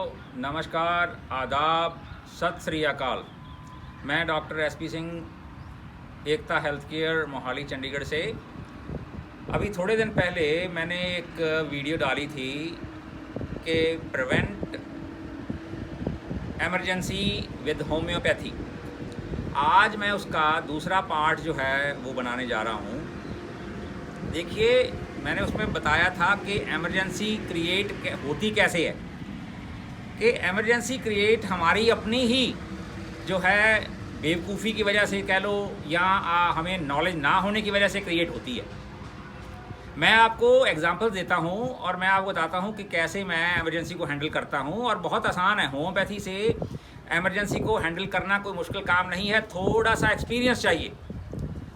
नमस्कार, आदाब, सत श्री अकाल। मैं डॉक्टर एसपी सिंह, एकता हेल्थ केयर, मोहाली, चंडीगढ़ से। अभी थोड़े दिन पहले मैंने एक वीडियो डाली थी कि प्रिवेंट एमरजेंसी विद होम्योपैथी। आज मैं उसका दूसरा पार्ट जो है वो बनाने जा रहा हूँ। देखिए, मैंने उसमें बताया था कि एमरजेंसी क्रिएट होती कैसे है, कि एमरजेंसी क्रिएट हमारी अपनी ही जो है बेवकूफ़ी की वजह से कह लो, या हमें नॉलेज ना होने की वजह से क्रिएट होती है। मैं आपको एग्जांपल देता हूँ और मैं आपको बताता हूँ कि कैसे मैं एमरजेंसी को हैंडल करता हूँ। और बहुत आसान है, होम्योपैथी से एमरजेंसी को हैंडल करना कोई मुश्किल काम नहीं है। थोड़ा सा एक्सपीरियंस चाहिए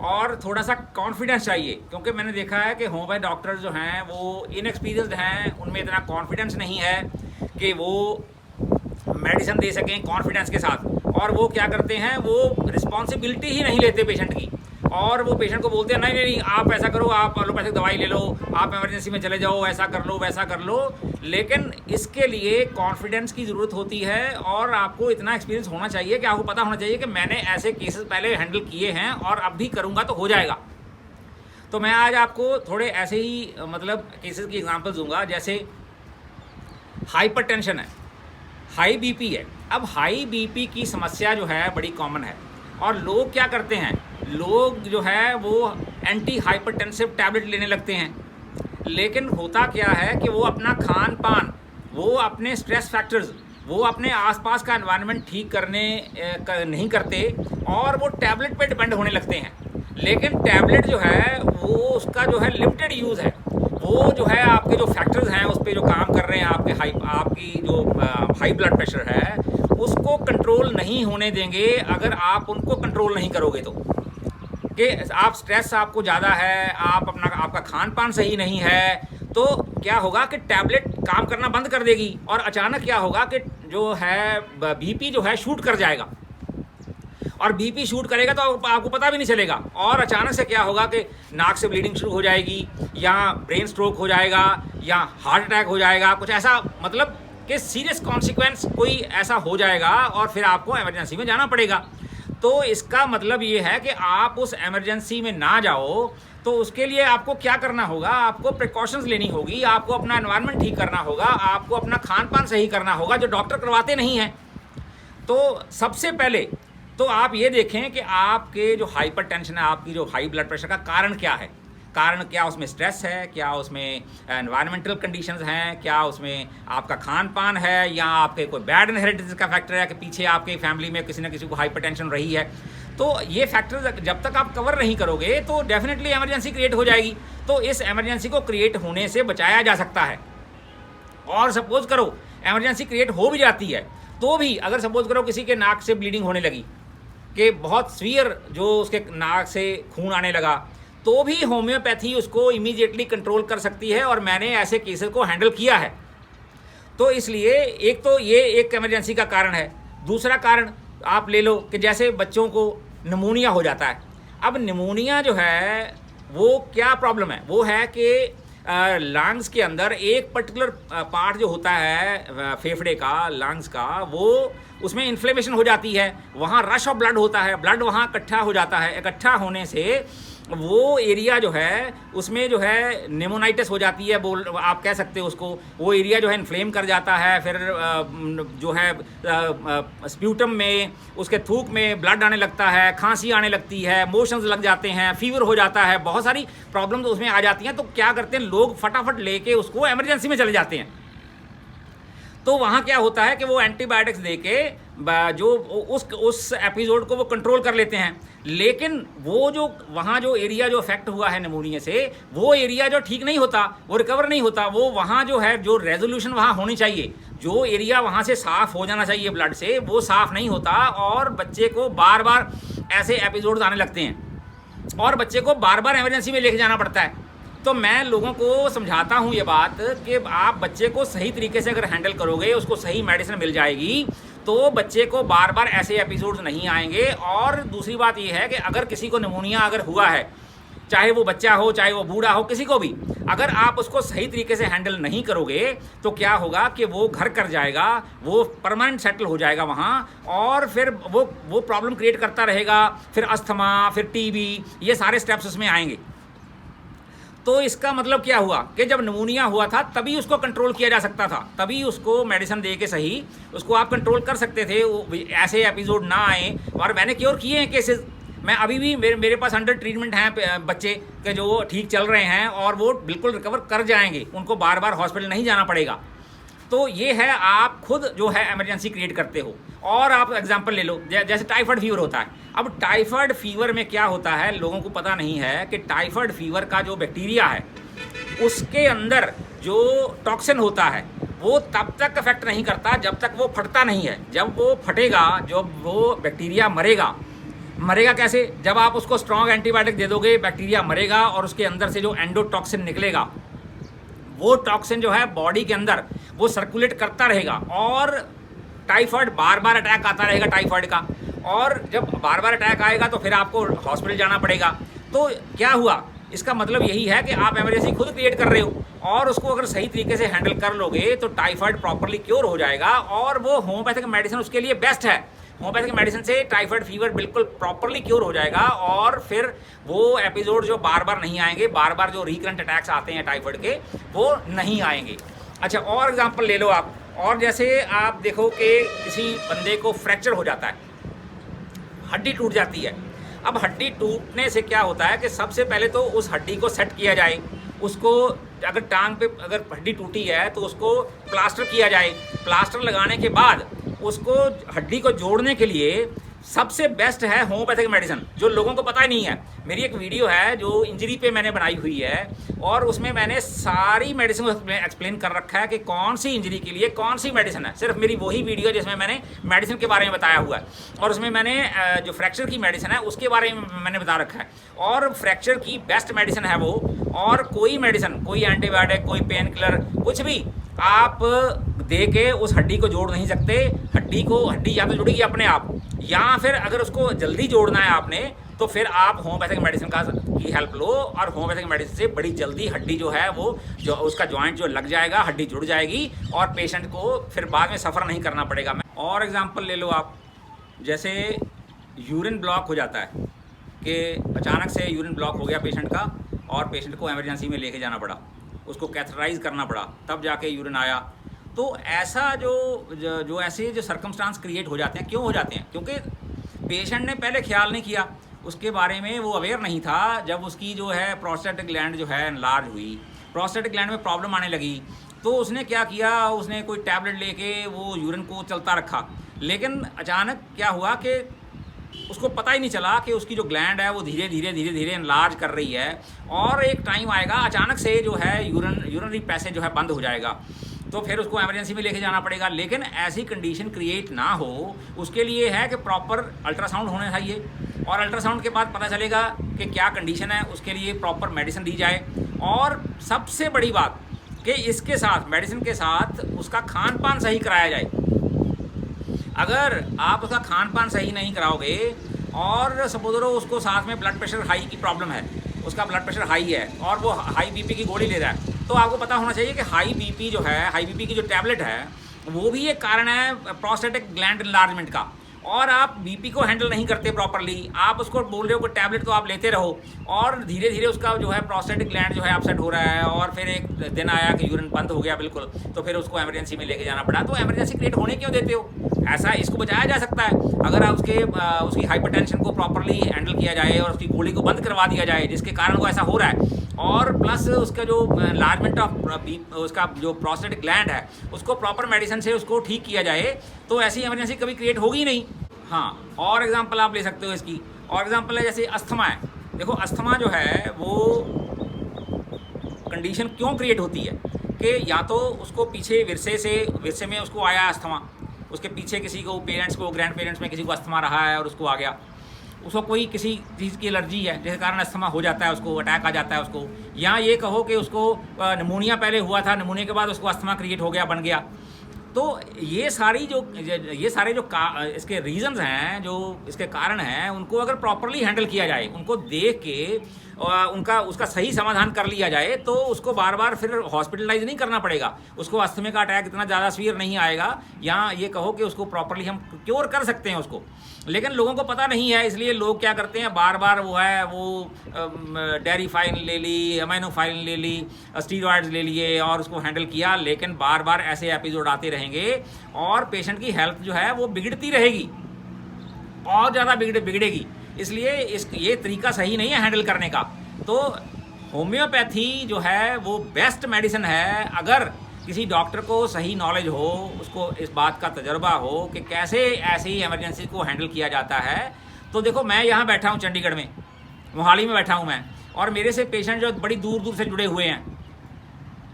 और थोड़ा सा कॉन्फिडेंस चाहिए, क्योंकि मैंने देखा है कि होम्योपैथ डॉक्टर जो हैं वो इनएक्सपीरियंस्ड हैं, उनमें इतना कॉन्फिडेंस नहीं है कि वो मेडिसिन दे सकें कॉन्फिडेंस के साथ। और वो क्या करते हैं, वो रिस्पॉन्सिबिलिटी ही नहीं लेते पेशेंट की, और वो पेशेंट को बोलते हैं नहीं नहीं नहीं, आप ऐसा करो, आप एलोपैथिक दवाई ले लो, आप एमरजेंसी में चले जाओ, ऐसा कर लो, वैसा कर लो। लेकिन इसके लिए कॉन्फिडेंस की ज़रूरत होती है, और आपको इतना एक्सपीरियंस होना चाहिए कि आपको पता होना चाहिए कि मैंने ऐसे केसेस पहले हैंडल किए हैं और अब भी करूँगा तो हो जाएगा। तो मैं आज आपको थोड़े ऐसे ही मतलब केसेस की एग्जांपल दूंगा। जैसे हाइपरटेंशन है, हाई बीपी है। अब हाई बीपी की समस्या जो है बड़ी कॉमन है, और लोग क्या करते हैं, लोग जो है वो एंटी हाइपरटेंसिव टैबलेट लेने लगते हैं। लेकिन होता क्या है कि वो अपना खान पान, वो अपने स्ट्रेस फैक्टर्स, वो अपने आसपास का एनवायरनमेंट ठीक करने नहीं करते, और वो टैबलेट पे डिपेंड होने लगते हैं। लेकिन टैबलेट जो है वो उसका जो है लिमिटेड यूज़ है। वो जो है आपके जो फैक्टर्स हैं उस पर जो काम कर रहे हैं, आपकी जो हाई ब्लड प्रेशर है उसको कंट्रोल नहीं होने देंगे अगर आप उनको कंट्रोल नहीं करोगे। तो कि आप स्ट्रेस आपको ज़्यादा है, आपका खान पान सही नहीं है, तो क्या होगा कि टैबलेट काम करना बंद कर देगी, और अचानक क्या होगा कि जो है बीपी जो है शूट कर जाएगा। और बीपी शूट करेगा तो आपको पता भी नहीं चलेगा, और अचानक से क्या होगा कि नाक से ब्लीडिंग शुरू हो जाएगी, या ब्रेन स्ट्रोक हो जाएगा, या हार्ट अटैक हो जाएगा, कुछ ऐसा, मतलब कि सीरियस कॉन्सिक्वेंस कोई ऐसा हो जाएगा, और फिर आपको इमरजेंसी में जाना पड़ेगा। तो इसका मतलब ये है कि आप उस इमरजेंसी में ना जाओ, तो उसके लिए आपको क्या करना होगा, आपको प्रिकॉशंस लेनी होगी, आपको अपना एनवायरनमेंट ठीक करना होगा, आपको अपना खान पान सही करना होगा, जो डॉक्टर करवाते नहीं हैं। तो सबसे पहले तो आप ये देखें कि आपके जो हाइपरटेंशन है, आपकी जो हाई ब्लड प्रेशर का कारण क्या है। कारण क्या उसमें स्ट्रेस है, क्या उसमें एनवायरमेंटल कंडीशंस हैं, क्या उसमें आपका खान पान है, या आपके कोई बैड इनहेरिटेंस का फैक्टर है कि पीछे आपके फैमिली में किसी न किसी को हाइपरटेंशन रही है। तो ये फैक्टर्स जब तक आप कवर नहीं करोगे तो डेफिनेटली एमरजेंसी क्रिएट हो जाएगी। तो इस एमरजेंसी को क्रिएट होने से बचाया जा सकता है। और सपोज करो एमरजेंसी क्रिएट हो भी जाती है, तो भी अगर सपोज करो किसी के नाक से ब्लीडिंग होने लगी, कि बहुत सीवियर जो उसके नाक से खून आने लगा, तो भी होम्योपैथी उसको इमीडिएटली कंट्रोल कर सकती है, और मैंने ऐसे केसेस को हैंडल किया है। तो इसलिए एक तो ये एक इमरजेंसी का कारण है। दूसरा कारण आप ले लो कि जैसे बच्चों को निमोनिया हो जाता है। अब निमोनिया जो है वो क्या प्रॉब्लम है, वो है कि लंग्स के अंदर एक पर्टिकुलर पार्ट जो होता है फेफड़े का, लंग्स का, वो उसमें इन्फ्लेमेशन हो जाती है, वहाँ रश ऑफ ब्लड होता है, ब्लड वहाँ इकट्ठा हो जाता है। इकट्ठा होने से वो एरिया जो है उसमें जो है निमोनाइटिस हो जाती है, आप कह सकते हो उसको। वो एरिया जो है इन्फ्लेम कर जाता है, फिर जो है स्प्यूटम में, उसके थूक में ब्लड आने लगता है, खांसी आने लगती है, मोशंस लग जाते हैं, फीवर हो जाता है, बहुत सारी प्रॉब्लम्स उसमें आ जाती हैं। तो क्या करते हैं लोग, फटाफट लेके उसको इमरजेंसी में चले जाते हैं। तो वहाँ क्या होता है कि वो एंटीबायोटिक्स देके जो उस एपिसोड को वो कंट्रोल कर लेते हैं। लेकिन वो जो वहाँ जो एरिया जो अफेक्ट हुआ है निमोनिया से, वो एरिया जो ठीक नहीं होता, वो रिकवर नहीं होता। वो वहाँ जो है जो रेजोल्यूशन वहाँ होनी चाहिए, जो एरिया वहाँ से साफ़ हो जाना चाहिए ब्लड से, वो साफ़ नहीं होता, और बच्चे को बार बार ऐसे एपिसोड्स आने लगते हैं, और बच्चे को बार बार इमरजेंसी में लेके जाना पड़ता है। तो मैं लोगों को समझाता हूँ ये बात कि आप बच्चे को सही तरीके से अगर हैंडल करोगे, उसको सही मेडिसिन मिल जाएगी, तो बच्चे को बार बार ऐसे एपिसोड्स नहीं आएंगे। और दूसरी बात ये है कि अगर किसी को निमोनिया अगर हुआ है चाहे वो बच्चा हो, चाहे वो बूढ़ा हो, किसी को भी। अगर आप उसको सही तरीके से हैंडल नहीं करोगे तो क्या होगा कि वो घर कर जाएगा, वो परमानेंट सेटल हो जाएगा वहाँ, और फिर वो प्रॉब्लम क्रिएट करता रहेगा। फिर अस्थमा, फिर टीबी, ये सारे स्टेप्स उसमें आएंगे। तो इसका मतलब क्या हुआ कि जब निमोनिया हुआ था तभी उसको कंट्रोल किया जा सकता था, तभी उसको मेडिसिन दे के सही उसको आप कंट्रोल कर सकते थे, ऐसे एपिसोड ना आए। और मैंने क्योर किए हैं केसेस, मैं अभी भी मेरे पास अंडर ट्रीटमेंट हैं बच्चे के जो ठीक चल रहे हैं और वो बिल्कुल रिकवर कर जाएंगे, उनको बार बार हॉस्पिटल नहीं जाना पड़ेगा। तो ये है, आप खुद जो है इमरजेंसी क्रिएट करते हो। और आप एग्जांपल ले लो, जैसे टाइफाइड फीवर होता है। अब टाइफाइड फीवर में क्या होता है, लोगों को पता नहीं है कि टाइफाइड फीवर का जो बैक्टीरिया है उसके अंदर जो टॉक्सिन होता है वो तब तक इफेक्ट नहीं करता जब तक वो फटता नहीं है। जब वो फटेगा, जब वो बैक्टीरिया मरेगा कैसे? जब आप उसको स्ट्रॉन्ग एंटीबायोटिक दे दोगे, बैक्टीरिया मरेगा और उसके अंदर से जो एंडोटॉक्सिन निकलेगा, वो टॉक्सिन जो है बॉडी के अंदर वो सर्कुलेट करता रहेगा और टाइफाइड बार बार अटैक आता रहेगा टाइफाइड का। और जब बार बार अटैक आएगा तो फिर आपको हॉस्पिटल जाना पड़ेगा। तो क्या हुआ, इसका मतलब यही है कि आप इमरजेंसी खुद क्रिएट कर रहे हो, और उसको अगर सही तरीके से हैंडल कर लोगे तो टाइफाइड प्रॉपरली क्योर हो जाएगा। और वो होम्योपैथिक मेडिसिन उसके लिए बेस्ट है। होम्योपैथिक मेडिसिन से टाइफाइड फीवर बिल्कुल प्रॉपरली क्योर हो जाएगा, और फिर वो एपिसोड जो बार बार नहीं आएंगे, बार बार जो रिकरेंट अटैक्स आते हैं टाइफाइड के, वो नहीं आएंगे। अच्छा, और एग्जांपल ले लो आप। और जैसे आप देखो कि किसी बंदे को फ्रैक्चर हो जाता है, हड्डी टूट जाती है। अब हड्डी टूटने से क्या होता है कि सबसे पहले तो उस हड्डी को सेट किया जाए, उसको अगर टांग पे अगर हड्डी टूटी है तो उसको प्लास्टर किया जाए। प्लास्टर लगाने के बाद उसको हड्डी को जोड़ने के लिए सबसे बेस्ट है होम्योपैथिक मेडिसिन, जो लोगों को पता ही नहीं है। मेरी एक वीडियो है जो इंजरी पे मैंने बनाई हुई है, और उसमें मैंने सारी मेडिसिन एक्सप्लेन कर रखा है कि कौन सी इंजरी के लिए कौन सी मेडिसिन है। सिर्फ मेरी वही वीडियो जिसमें मैंने मेडिसिन के बारे में बताया हुआ है, और उसमें मैंने जो फ्रैक्चर की मेडिसिन है उसके बारे में मैंने बता रखा है। और फ्रैक्चर की बेस्ट मेडिसिन है वो, और कोई मेडिसिन, कोई एंटीबायोटिक, कोई पेन किलर, कुछ भी आप दे के उस हड्डी को जोड़ नहीं सकते। हड्डी या तो जुड़ेगी अपने आप, या फिर अगर उसको जल्दी जोड़ना है आपने तो फिर आप होम्योपैथिक मेडिसिन की हेल्प लो, और होम्योपैथिक मेडिसिन से बड़ी जल्दी हड्डी जो है वो जो उसका जॉइंट जो लग जाएगा, हड्डी जुड़ जाएगी, और पेशेंट को फिर बाद में सफ़र नहीं करना पड़ेगा। और एग्जांपल ले लो आप, जैसे यूरिन ब्लॉक हो जाता है कि अचानक से यूरिन ब्लॉक हो गया पेशेंट का, और पेशेंट को इमरजेंसी में लेके जाना पड़ा, उसको कैथेटराइज करना पड़ा, तब जाके यूरिन आया। तो ऐसा जो ऐसे जो सर्कमस्टांस क्रिएट हो जाते हैं, क्यों हो जाते हैं? क्योंकि पेशेंट ने पहले ख्याल नहीं किया उसके बारे में, वो अवेयर नहीं था। जब उसकी जो है प्रोस्टेटिक ग्लैंड जो है एनलार्ज हुई, प्रोस्टेटिक ग्लैंड में प्रॉब्लम आने लगी, तो उसने क्या किया, उसने कोई टैबलेट लेके वो यूरिन को चलता रखा। लेकिन अचानक क्या हुआ कि उसको पता ही नहीं चला कि उसकी जो ग्लैंड है वो धीरे धीरे एनलार्ज कर रही है, और एक टाइम आएगा अचानक से जो है यूरिनरी पैसेज जो है बंद हो जाएगा, तो फिर उसको इमरजेंसी में लेके जाना पड़ेगा। लेकिन ऐसी कंडीशन क्रिएट ना हो उसके लिए है कि प्रॉपर अल्ट्रासाउंड होना चाहिए, और अल्ट्रासाउंड के बाद पता चलेगा कि क्या कंडीशन है, उसके लिए प्रॉपर मेडिसिन दी जाए। और सबसे बड़ी बात कि इसके साथ, मेडिसिन के साथ, उसका खान पान सही कराया जाए। अगर आप उसका खान पान सही नहीं कराओगे, और सपोज करो उसको साथ में ब्लड प्रेशर हाई की प्रॉब्लम है, उसका ब्लड प्रेशर हाई है और वो हाई बीपी की गोली ले रहा है, तो आपको पता होना चाहिए कि हाई बीपी जो है, हाई बीपी की जो टैबलेट है वो भी एक कारण है प्रोस्टेटिक ग्लैंड एनलार्जमेंट का। और आप बीपी को हैंडल नहीं करते प्रॉपरली, आप उसको बोल रहे हो कि टैबलेट तो आप लेते रहो, और धीरे धीरे उसका जो है प्रोस्टेटिक ग्लैंड जो है अपसेट हो रहा है, और फिर एक दिन आया कि यूरिन बंद हो गया बिल्कुल, तो फिर उसको इमरजेंसी में लेके जाना पड़ा। तो इमरजेंसी क्रिएट होने क्यों देते हो? ऐसा इसको बचाया जा सकता है अगर आप उसकी हाइपरटेंशन को प्रॉपरली हैंडल किया जाए और उसकी गोली को बंद करवा दिया जाए जिसके कारण वो ऐसा हो रहा है, और प्लस उसका जो एनलार्जमेंट ऑफ उसका जो प्रोस्टेटिक ग्लैंड है उसको प्रॉपर मेडिसिन से उसको ठीक किया जाए, तो ऐसी इमरजेंसी कभी क्रिएट होगी नहीं। हाँ, और एग्जांपल आप ले सकते हो इसकी, और एग्जांपल है जैसे अस्थमा है। देखो अस्थमा जो है वो कंडीशन क्यों क्रिएट होती है कि या तो उसको पीछे विरसे में उसको आया अस्थमा, उसके पीछे किसी को, पेरेंट्स को, ग्रैंड पेरेंट्स में किसी को अस्थमा रहा है और उसको आ गया, उसको कोई किसी चीज़ की एलर्जी है जिसके कारण अस्थमा हो जाता है, उसको अटैक आ जाता है उसको, या ये कहो कि उसको निमोनिया पहले हुआ था, निमोनिया के बाद उसको अस्थमा क्रिएट हो गया, बन गया। तो ये सारे जो इसके रीजंस हैं, जो इसके कारण हैं, उनको अगर प्रॉपरली हैंडल किया जाए, उनको देख के उनका उसका सही समाधान कर लिया जाए तो उसको बार बार फिर हॉस्पिटलाइज नहीं करना पड़ेगा, उसको अस्थमे का अटैक इतना ज़्यादा सीवियर नहीं आएगा, या ये कहो कि उसको प्रॉपरली हम क्योर कर सकते हैं उसको। लेकिन लोगों को पता नहीं है, इसलिए लोग क्या करते हैं, बार बार वो डेरिफाइन ले ली, अमाइनोफाइन ले ली, स्टीरॉयड्स ले लिए और उसको हैंडल किया, लेकिन बार बार ऐसे एपिसोड आते रहेंगे और पेशेंट की हेल्थ जो है वो बिगड़ती रहेगी, और ज़्यादा बिगड़ेगी। इसलिए ये तरीका सही नहीं है हैंडल करने का। तो होम्योपैथी जो है वो बेस्ट मेडिसिन है। अगर किसी डॉक्टर को सही नॉलेज हो, उसको इस बात का तजर्बा हो कि कैसे ऐसी इमरजेंसी को हैंडल किया जाता है। तो देखो, मैं यहाँ बैठा हूँ चंडीगढ़ में, मोहाली में बैठा हूँ मैं, और मेरे से पेशेंट जो बड़ी दूर दूर से जुड़े हुए हैं,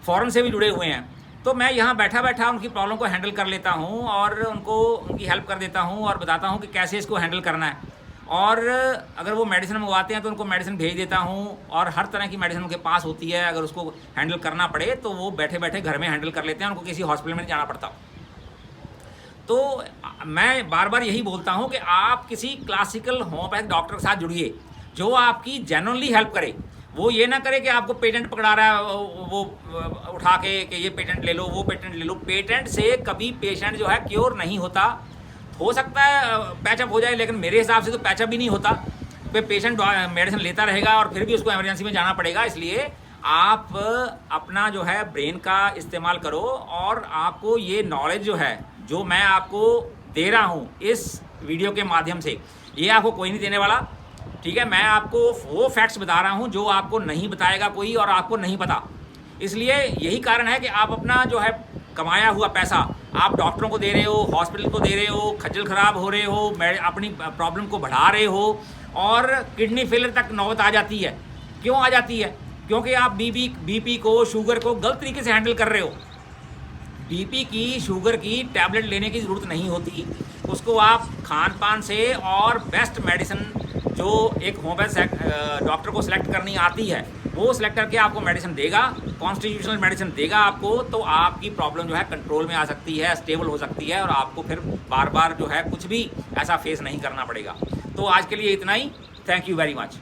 फ़ॉरेन से भी जुड़े हुए हैं, तो मैं यहाँ बैठा बैठा उनकी प्रॉब्लम को हैंडल कर लेता हूँ और उनको उनकी हेल्प कर देता हूँ और बताता हूँ कि कैसे इसको हैंडल करना है। और अगर वो मेडिसिन मंगवाते हैं तो उनको मेडिसिन भेज देता हूँ, और हर तरह की मेडिसिन उनके पास होती है। अगर उसको हैंडल करना पड़े तो वो बैठे बैठे घर में हैंडल कर लेते हैं, उनको किसी हॉस्पिटल में नहीं जाना पड़ता। तो मैं बार बार यही बोलता हूँ कि आप किसी क्लासिकल होम्योपैथिक डॉक्टर के साथ जुड़िए जो आपकी जेन्युइनली हेल्प करे। वो ये ना करे कि आपको पेटेंट पकड़ा रहा है वो उठा के कि ये पेटेंट ले लो, वो पेटेंट ले लो। पेटेंट से कभी पेशेंट जो है क्योर नहीं होता। हो सकता है पैचअप हो जाए, लेकिन मेरे हिसाब से तो पैचअप भी नहीं होता। पेशेंट मेडिसिन लेता रहेगा और फिर भी उसको इमरजेंसी में जाना पड़ेगा। इसलिए आप अपना जो है ब्रेन का इस्तेमाल करो, और आपको ये नॉलेज जो है जो मैं आपको दे रहा हूँ इस वीडियो के माध्यम से, ये आपको कोई नहीं देने वाला। ठीक है, मैं आपको वो फैक्ट्स बता रहा हूँ जो आपको नहीं बताएगा कोई, और आपको नहीं पता। इसलिए यही कारण है कि आप अपना जो है कमाया हुआ पैसा आप डॉक्टरों को दे रहे हो, हॉस्पिटल को दे रहे हो, खज्जल ख़राब हो रहे हो, अपनी प्रॉब्लम को बढ़ा रहे हो, और किडनी फेलियर तक नौबत आ जाती है। क्यों आ जाती है? क्योंकि आप बीपी को, शुगर को गलत तरीके से हैंडल कर रहे हो। बीपी की, शुगर की टैबलेट लेने की ज़रूरत नहीं होती, उसको आप खान पान से और बेस्ट मेडिसिन जो एक होम्योपैथ डॉक्टर को सिलेक्ट करनी आती है वो सिलेक्ट करके आपको मेडिसिन देगा, कॉन्स्टिट्यूशनल मेडिसिन देगा आपको, तो आपकी प्रॉब्लम जो है कंट्रोल में आ सकती है, स्टेबल हो सकती है, और आपको फिर बार बार जो है कुछ भी ऐसा फेस नहीं करना पड़ेगा। तो आज के लिए इतना ही। Thank you very much.